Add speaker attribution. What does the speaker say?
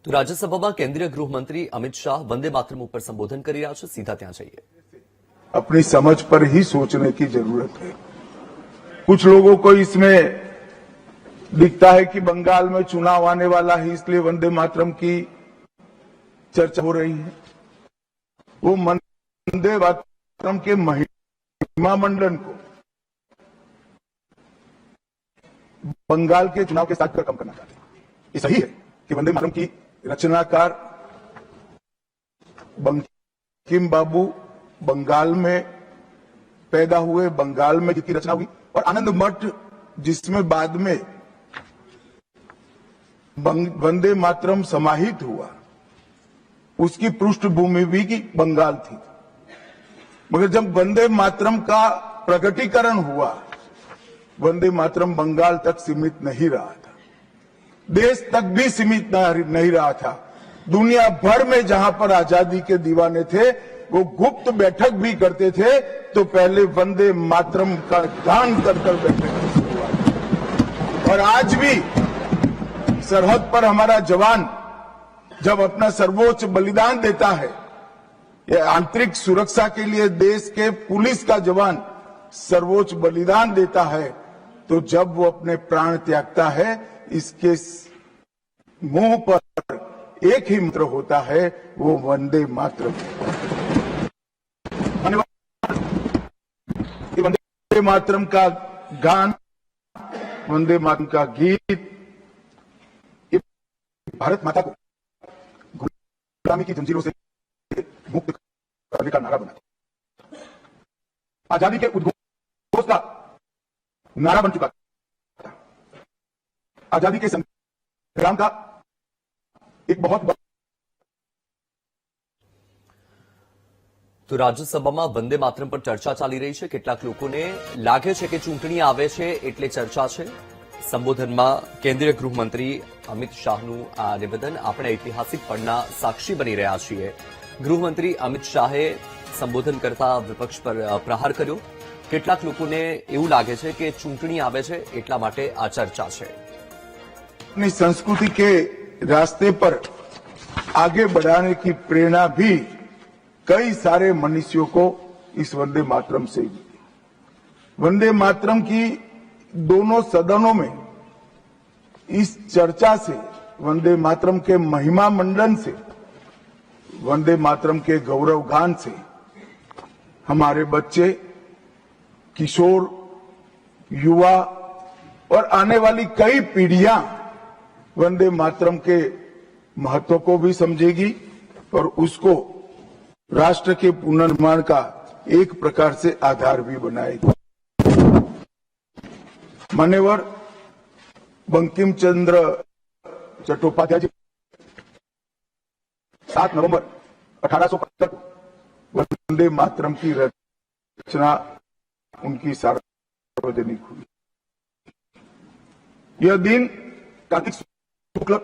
Speaker 1: तो राज्यसभा केंद्रीय गृहमंत्री अमित शाह वंदे मातरम पर संबोधन कर रहा है। सीधा ત્યાં જઈએ।
Speaker 2: अपनी समझ पर ही सोचने की जरूरत है। कुछ लोगों को इसमें दिखता है कि बंगाल में चुनाव आने वाला है, इसलिए वंदे मातरम की चर्चा हो रही है। वो वंदे मातरम के महिमा मंडन को बंगाल के चुनाव के साथ कम करना चाहते हैं। ये सही है कि वंदे मातरम की रचनाकार बंकिम बाबू बंगाल में पैदा हुए, बंगाल में जिसकी रचना हुई, और आनंद मठ जिसमें बाद में वंदे मातरम समाहित हुआ, उसकी पृष्ठभूमि भी की बंगाल थी। मगर जब वंदे मातरम का प्रकटीकरण हुआ, वंदे मातरम बंगाल तक सीमित नहीं रहा था, देश तक भी सीमित नहीं रहा था। दुनिया भर में जहां पर आजादी के दीवाने थे, वो गुप्त बैठक भी करते थे तो पहले वंदे मातरम का गान कर बैठे थे। और आज भी सरहद पर हमारा जवान जब अपना सर्वोच्च बलिदान देता है, ये आंतरिक सुरक्षा के लिए देश के पुलिस का जवान सर्वोच्च बलिदान देता है, तो जब वो अपने प्राण त्यागता है, इसके मुंह पर एक ही मंत्र होता है, वो वंदे मातरम। वंदे मातरम का गान, वंदे मातरम का गीत, ये भारत माता को गुलामी की जंजीरों से मुक्त करने का नारा बना, आजादी के उद्घोष का नारा बन चुका था, आजादी के संग्राम का एक बहुत।
Speaker 1: तो રાજ્યસભામાં વંદે માતરમ પર ચર્ચા ચાલી રહી છે। કેટલાક લોકોને લાગે છે કે ચૂંટણી આવે છે એટલે ચર્ચા છે। સંબોધનમાં કેન્દ્રીય ગૃહમંત્રી અમિત શાહનું આ નિવેદન આપણે ઐતિહાસિક પળના સાક્ષી બની રહ્યા છીએ। ગૃહમંત્રી અમિત શાહે સંબોધન કરતા વિપક્ષ પર પ્રહાર કર્યો। કેટલાક લોકોને એવું લાગે છે કે ચૂંટણી આવે છે એટલા માટે આ ચર્ચા છે।
Speaker 2: अपनी संस्कृति के रास्ते पर आगे बढ़ाने की प्रेरणा भी कई सारे मनुष्यों को इस वंदे मातरम से मिली। वंदे मातरम की दोनों सदनों में इस चर्चा से, वंदे मातरम के महिमा मंडन से, वंदे मातरम के गौरव गान से हमारे बच्चे, किशोर, युवा और आने वाली कई पीढ़ियां वंदे मातरम के महत्व को भी समझेगी और उसको राष्ट्र के पुनर्निर्माण का एक प्रकार से आधार भी बनाएगी। मान्यवर बंकिम चंद्र चट्टोपाध्याय जी 7 नवंबर 1875 को वंदे मातरम की रचना उनकी सार्वजनिक हुई। यह दिन कार्तिक शुक्ल